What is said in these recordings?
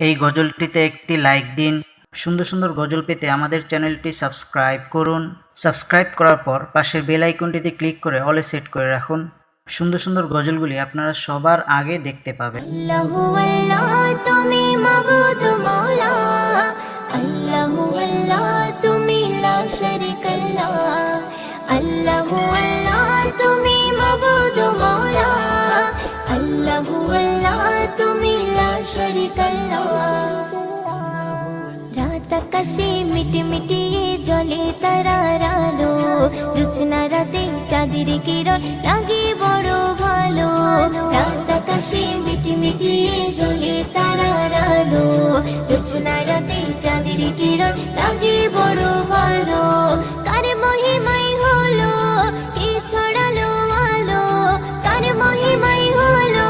এই গজলটিতে একটি লাইক দিন। সুন্দর সুন্দর গজল পেতে আমাদের চ্যানেলটি সাবস্ক্রাইব করুন। সাবস্ক্রাইব করার পর পাশের বেল আইকনটিতে ক্লিক করে অলে সেট করে রাখুন। সুন্দর সুন্দর গজলগুলি আপনারা সবার আগে দেখতে পাবেন। আল্লাহু আল্লাহ তুমি মাবুদ মওলা, আল্লাহু আল্লাহ তুমি লা শারীকা লাহ, আল্লাহু আল্লাহ তুমি মাবুদ মওলা, আল্লাহু আল্লাহ তুমি লা শারীকা লাহ। রাত আকাশে মিটমিটি জ্বলে তারার আলো, জোছনা রাতে চাঁদের কিরণ লাগে বড় ভালো। রাত আকাশে মিটমিটি জ্বলে তারার আলো, জোছনা রাতে চাঁদের কিরণ লাগে বড় ভালো। কার মহিমাই হলো কে ছড়ালো আলো, কার মহিমাই হলো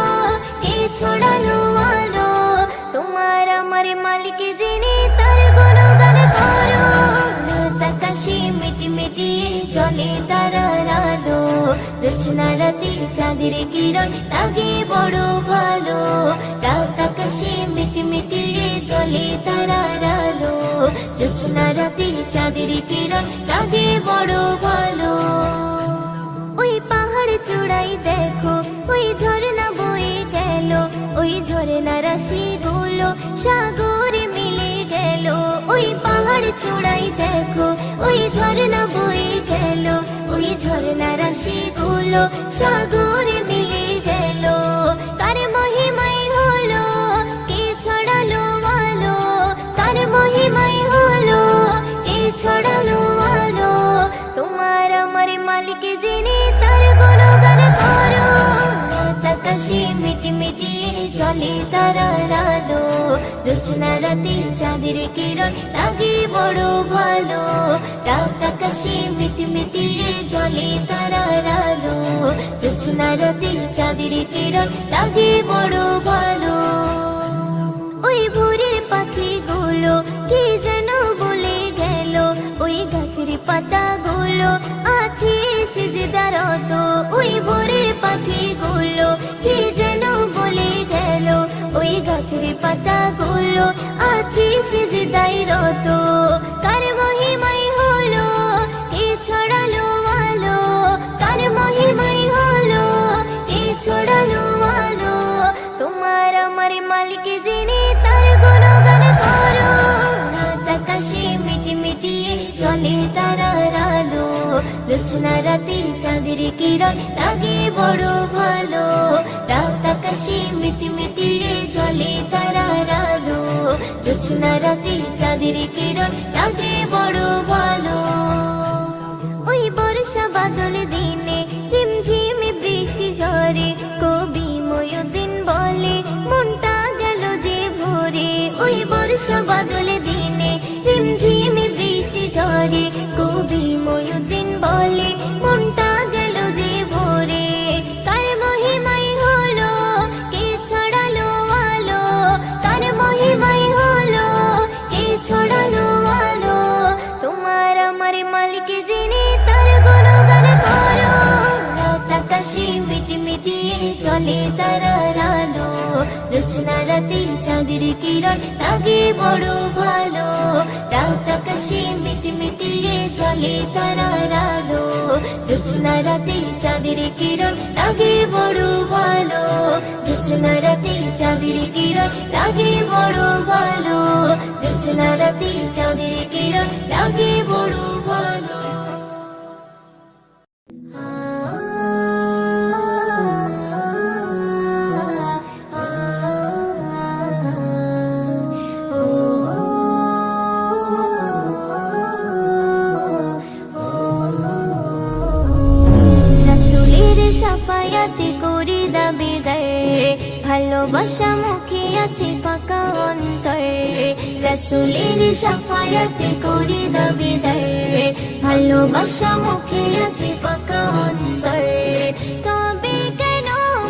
কে ছড়ালো আলো। তোমার আমার মালিক যিনি তার গুণগান করো। রাত আকাশে মিটমিটি জ্বলে তারার আলো, জোছনা রাতে চাঁদের কিরণ লাগে বড় ভালো। রাত আকাশে মিটমিটি জ্বলে তারার আলো, জোছনা রাতে চাঁদের কিরণ লাগে বড় ভালো। ওই পাহাড় চূড়াই দেখো ওই ঝর্ণা বয়ে গেল, ওই ঝর্ণা রাশি গুলো সাগরে মিলে গেল। ওই পাহাড় চূড়াই দেখো ওই ঝর্ণা বয়ে গেল, ওই ঝর্ণা রাশি গুলো সাগরে মিলে গেল। কার মহিমাই হলো কে ছড়ালো আলো, কার মহিমাই হলো কে ছড়ালো আলো। তোমার আমার মালিক যিনি তার গুণগান করো। রাত আকাশে মিটমিটি জ্বলে তারার আলো, জোছনা রাতে চাঁদের কিরণ লাগে বড় ভালো। রাত আকাশে মিটমিটি জ্বলে তারার আলো, জোছনা রাতে চাঁদের কিরণ লাগে বড় ভালো। ওই ভোরের পাখিগুলো কি যেন বলে গেল, ওই গাছের পাতাগুলো আছে সিজদারত। ওই ভোরের পাখিগুলো কি যেন বলে গেল, ওই গাছের পাতাগুলো আছে সিজদারত। কার মহিমাই হলো কে ছড়ালো আলো, কার মহিমাই হলো কে ছড়ালো আলো। তোমার আমার মালিক যিনি তার গুণগান করো। রাত আকাশে মিটমিটি জ্বলে তারার আলো, জোছনা রাতে চাঁদের কিরণ লাগে বড় ভালো। রাত আকাশে মিটমিটি জ্বলে তারার আলো, জোছনা রাতে চাঁদের কিরণ লাগে বড় ভালো। ওই বর্ষা বাদল দিনে রিমঝিমে বৃষ্টি ঝরে, কবি ময়ূরদিন বলে মনটা গেল যে ভরে। ওই বর্ষা বাদল দিনে রিমঝিমে বৃষ্টি ঝরে, কবি ময়ূরদিন বলে মনটা গেল যে ভরে। কার মহিমাই হলো কে ছড়ালো আলো, কার মহিমাই হলো কে ছড়ালো আলো। তোমার আমার মালিক যিনি তার গুণগান করো। রাত আকাশে মিটমিটি জ্বলে তারার আলো, জোছনা রাতে চাঁদের কিরণ লাগে বড় ভালো। রাত আকাশে মিটমিটি জ্বলে তারার আলো, জোছনা রাতে চাঁদের কিরণ লাগে বড় ভালো। জোছনা রাতে চাঁদের কিরণ লাগে বড় ভালো, জোছনা রাতে চাঁদের কিরণ লাগে বড় ভালো। সাফায়াতে করি দাবিদার, ভালোবাসা মুখে আছে ফাঁকা অন্তর। রাসূলের সাফায়াতে করি দাবিদার, ভালোবাসা মুখে আছে ফাঁকা অন্তর। তবে কেন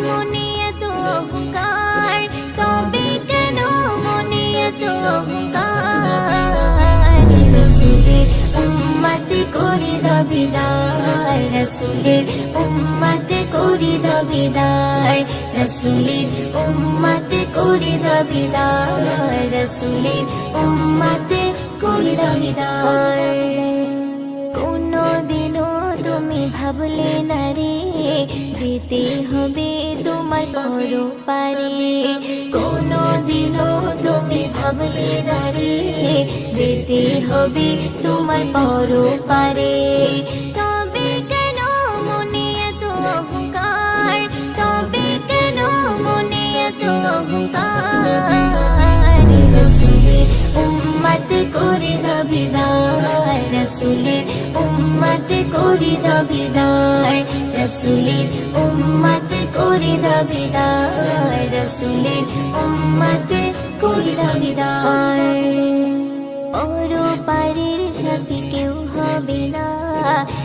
মনে এত অহংকার, তবে কেন মনে এত অহংকার। রাসূলের উম্মত করি দাবিদার, রসুলের উম্মতে করি দাবিদার রসুলের উম্মতে করি দাবিদার রসুলের উম্মতে করি দাবিদার কোনদিনও তুমি ভাবলে না রে যেতে হবে তোমার পরপারে কোনদিনও তুমি ভাবলে না রে যেতে হবে তোমার পরপারে তবে কেন মনে এত অহংকার তবে কেন মনে এত অহংকার রসুলের উম্মতে করি দাবিদার রসুলের উম্মতে করি দাবিদার রসুলের উম্মতে করি দাবিদার রসুলের উম্মতে করি দাবিদার পরপারের সাথী কেউ হবে না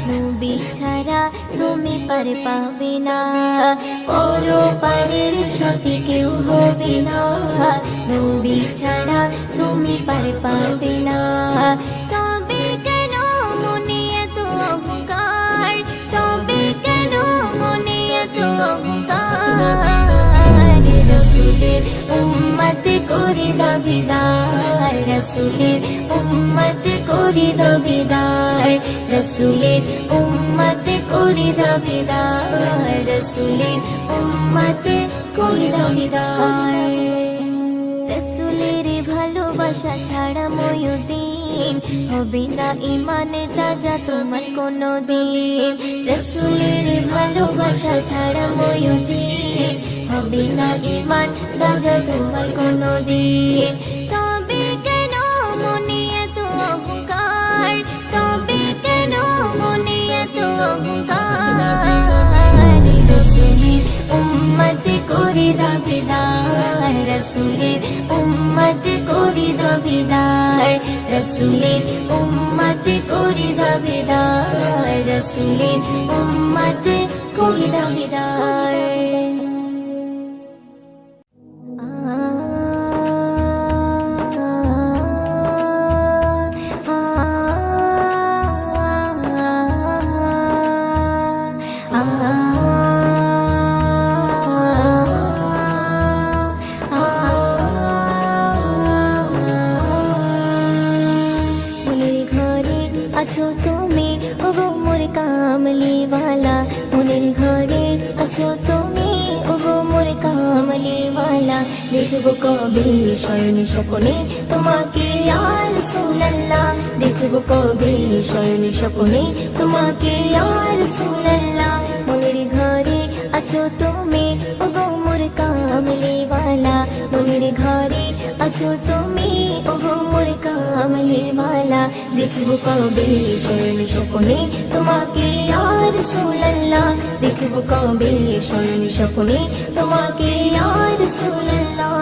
নবী ছাড়া তুমি পার পাবে না পরপারের সাথী কেউ হবে না নবী ছাড়া তুমি পার পাবে না তবে কেন মনে এত অহংকার তবে কেন মনে এত অহংকার রসুলের উম্মতে করি দাবিদার রসুলের উম্মতে করি দাবিদার রসুলের উম্মতে করি দাবিদার রসুলের উম্মতে করি দাবিদার রসুলের ভালোবাসা ছাড়া ময়ূদিন হবে না ইমানে তাজা তোমার কোনো দিন রসুলের ভালোবাসা ছাড়া ময়ূদিন হবে না ইমান তাজা তোমার কোনো দিন তবে কেন মনে এত অহংকার তবে কেন মনে এত অহংকার রসুলের উম্মতে করি দাবিদার রসুলের উম্মতে করি দাবিদার রসুলের উম্মতে করি দাবিদার রসুলের উম্মতে করি দাবিদার আছো তুমি ওগো মোর কামলিওয়ালা মনের ঘরে আছো তুমি ওগো মোর কামলিওয়ালা দেখবো কবে শয়ন স্বপ্নে তোমাকে ইয়া রাসূলুল্লাহ দেখবো কবে শয়ন স্বপ্নে তোমাকে ইয়া রাসূলুল্লাহ মনের ঘরে আছো তুমি ওগো মোর কামলিওয়ালা মনের ঘরে আছো তুমি ওগো মোর কামলিওয়ালা দেখবো কবে শয়ন স্বপ্নে তোমাকে ইয়া রাসূলুল্লাহ দেখবো কবে শয়ন স্বপ্নে তোমাকে ইয়া রাসূলুল্লাহ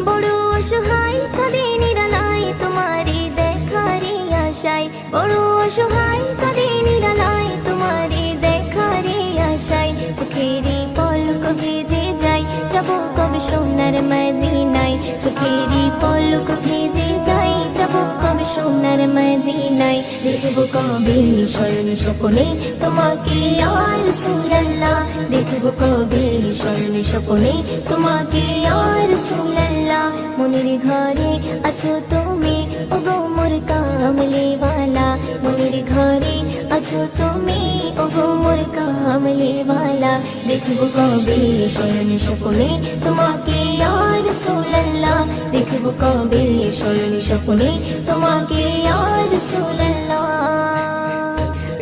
বড় অসহায় কাঁদে নিরালায় তোমারে দেখারে আশায় বড় অসহায় কাঁদে নিরালায় তোমারে দেখারে আশায় চোখেরই পলক ভেজে যায় যাবো কবে সোনার মদিনায় চোখেরই পলক ভেজে যায় যাবো কবে সোনার মদিনায় দেখবো কবে শয়ন স্বপ্নে তোমাকে ইয়া রাসূলুল্লাহ দেখবো কবে শয়ন স্বপ্নে তোমাকে ইয়া রাসূলুল্লাহ মনের ঘরে আছো তুমি ওগো মোর কামলিওয়ালা মনের ঘরে আছো তুমি ওগো মোর কামলিওয়ালা দেখবো কবে শয়ন স্বপ্নে তোমাকে ইয়া রাসূলুল্লাহ দেখবো কবে শয়ন স্বপ্নে তোমাকে ইয়া রাসূলুল্লাহ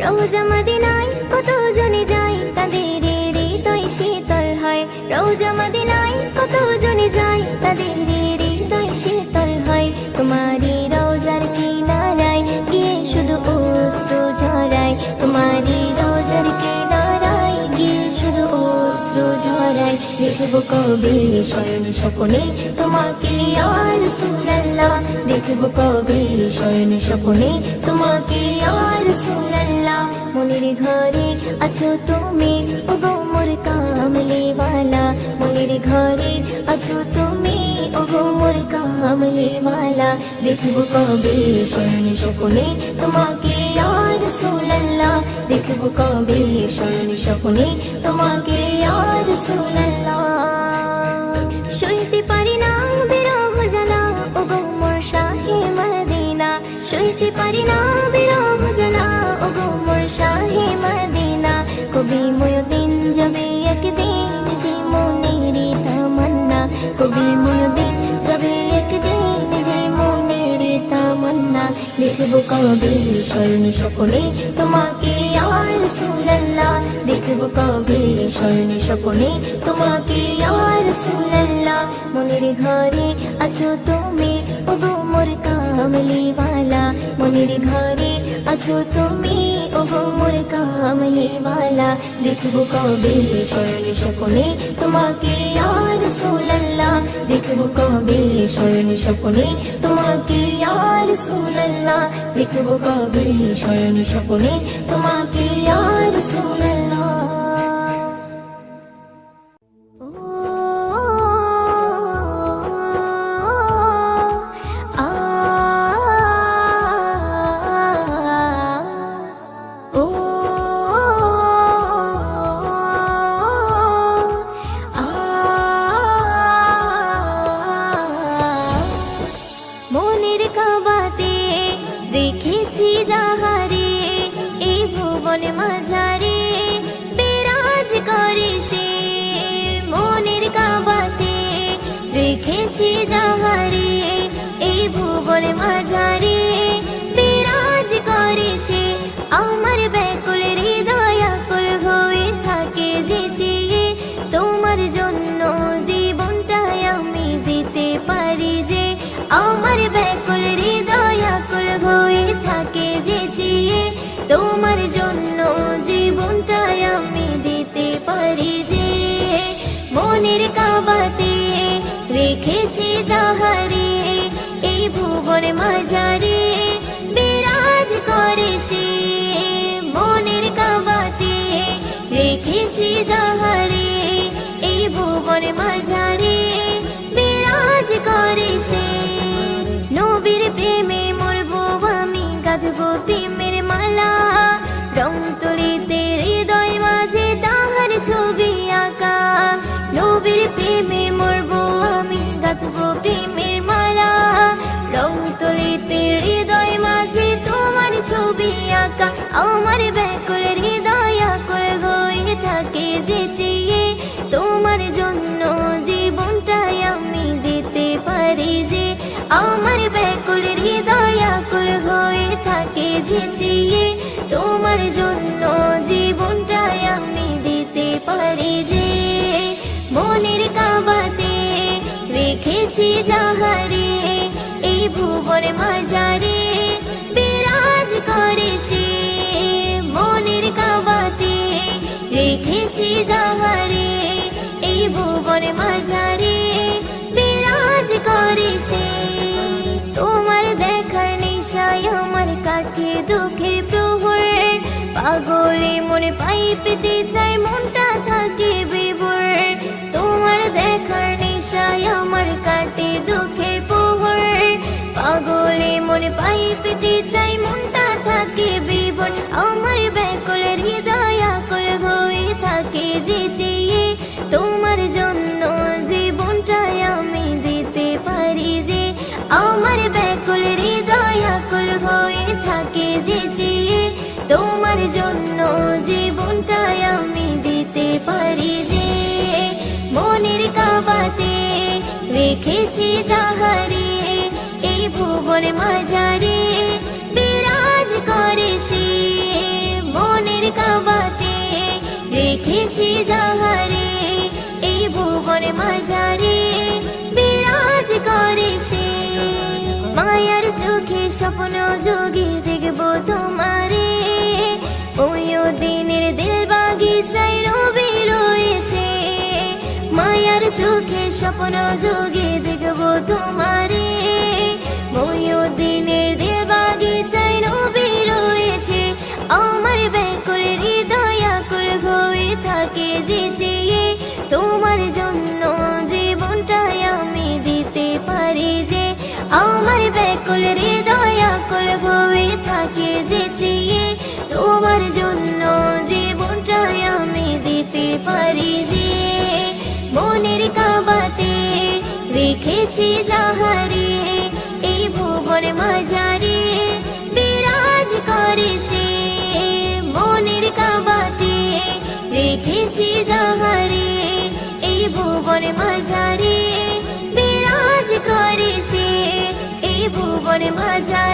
রওজা মদিনায় কত জনে যায় তাদের হৃদয় শীতল হয় রওজা মদিনায় কত জনে যায় তাদের হৃদয় শীতল হয় তোমারি রওজার কিনারায় গিয়ে শুধু অশ্রু ঝরায় তোমারি রওজার কিনারায় গিয়ে শুধু অশ্রু ঝরায় দেখবো কবে শয়ন স্বপ্নে তোমাকে ইয়া রাসূলুল্লাহ দেখবো কবে শয়ন স্বপ্নে তোমাকে ইয়া রাসূলুল্লাহ মনের ঘরে আছো তুমি ওগো মোর কামলিওয়ালা মনের ঘরে আছো তুমি ওগো মোর কামলিওয়ালা দেখবো কবে স্বর্ণ স্বপ্নে তোমাকে ইয়া রাসূলুল্লাহ দেখবো কবে স্বর্ণ স্বপ্নে তোমাকে ইয়া রাসূলুল্লাহ সইতে পারি না বিরহ জ্বালা ওগো মোর শাহে মদিনা সইতে পারি না বিরহ জ্বালা ওগো মোর শাহে মদিনা কবি মুয়ুদ্দিন যাবে একদিন যে মনের তামান্না কবি মুয়ুদ্দিন যাবে একদিন যে মনের তামান্না দেখবো কবে স্বর্ণ স্বপ্নে তোমাকে ইয়া রাসূলুল্লাহ দেখবো কবে স্বর্ণ স্বপ্নে তোমাকে ইয়া রাসূলুল্লাহ মনের ঘরে আছো তুমি ওগো মোর কামলিওয়ালা মনের ঘরে আছো তুমি ওগো মোর কামলিওয়ালা দেখবো কবে স্বর্ণ স্বপ্নে তোমাকে ইয়া রাসূলুল্লাহ দেখবো কবে স্বর্ণ স্বপ্নে তোমাকে ইয়া রাসূলুল্লাহ দেখবো কবে স্বর্ণ স্বপ্নে তোমাকে ইয়া রাসূলুল্লাহ মনের কাবাতে রেখেছি যাহারে এই ভুবন মাঝারে বিরাজ করে সে মনের কাবাতে রেখেছি যাহারে এই ভুবন মাঝারে বিরাজ করে সে আমার ব্যাকুল হৃদয় আকুল হয়ে থাকে যে চেয়ে তোমার জন্য জীবনটাই আমি দিতে পারি যে আমার ব্যাকুল হৃদয় আকুল হয়ে থাকে যে চেয়ে তোমার জন্য জীবনটাই আমি দিতে পারি যে মনের কাবাতে রেখেছি যাহারে এই ভুবন মাঝারে বিরাজ করে সে মনের কাবাতে রেখেছি যাহারে এই ভুবন মাঝারে বিরাজ করে সে নবীর প্রেমে মরবো আমি গাঁথবো প্রেমের মালা রং তুলিতে হৃদয় মাঝে তাহার ছবি আঁকা নবীর প্রেমে মরবো আমি গাঁথবো প্রেমের মালা রং তুলিতে হৃদয় মাঝে তোমার ছবি আঁকা আমার ব্যাকুল হৃদয় আকুল হয়ে থাকে যে চেয়ে তোমার জন্য জীবনটাই আমি দিতে পারি যে আমার ব্যাকুল হৃদয় আকুল হয়ে থাকে যে চেয়ে তোমার জন্য জীবনটাই আমি দিতে পারি যে মনের কাবাতে রেখেছি যাহারে এই ভুবন মাঝারে বিরাজ করে সে মনের কাবাতে রেখেছি যাহারে এই ভুবন মাঝারে বিরাজ করে সে তোমার দেখার নেশায় আমার কাটে দুঃখের প্রহর পাগলে মনে পাই পেতে চাই মনটা থাকে বিভোর তোমার দেখার নেশায় আমার কাটে দুঃখের প্রহর পাগলে মনে পাই পেতে চাই মনটা থাকে বিভোর আমার ব্যাকুল হৃদয় আকুল হয়ে থাকে যে চেয়ে তোমার জন্য জীবনটাই আমি দিতে পারি যে আমার ব্যাকুল হৃদয় আকুল হয়ে থাকে যে চেয়ে তোমার জন্য জীবনটাই আমি দিতে পারি যে মনের কাবাতে রেখেছি যাহারে এই ভুবন মাঝারে বিরাজ করে সে মনের কাবাতে রেখেছি যাহারে এই ভুবন মাঝারে বিরাজ করে সে মায়ার চোখে স্বপ্ন যোগে দেখব তোমারে ওই দিনের দিল বাগিচায় রবি রয়েছে মায়ার চোখে স্বপ্ন যোগে দেখব তোমারে ওই দিনের দিল বাগিচায় রবি রয়েছে আমার ব্যাকুল পারি যে মনের কাবাতে রেখেছি যাহারে এই ভুবন মাঝারে বিরাজ করে সে মনের কাবাতে রেখেছি যাহারে এই ভুবন মাঝারে বিরাজ করে সে এই ভুবন মাঝারে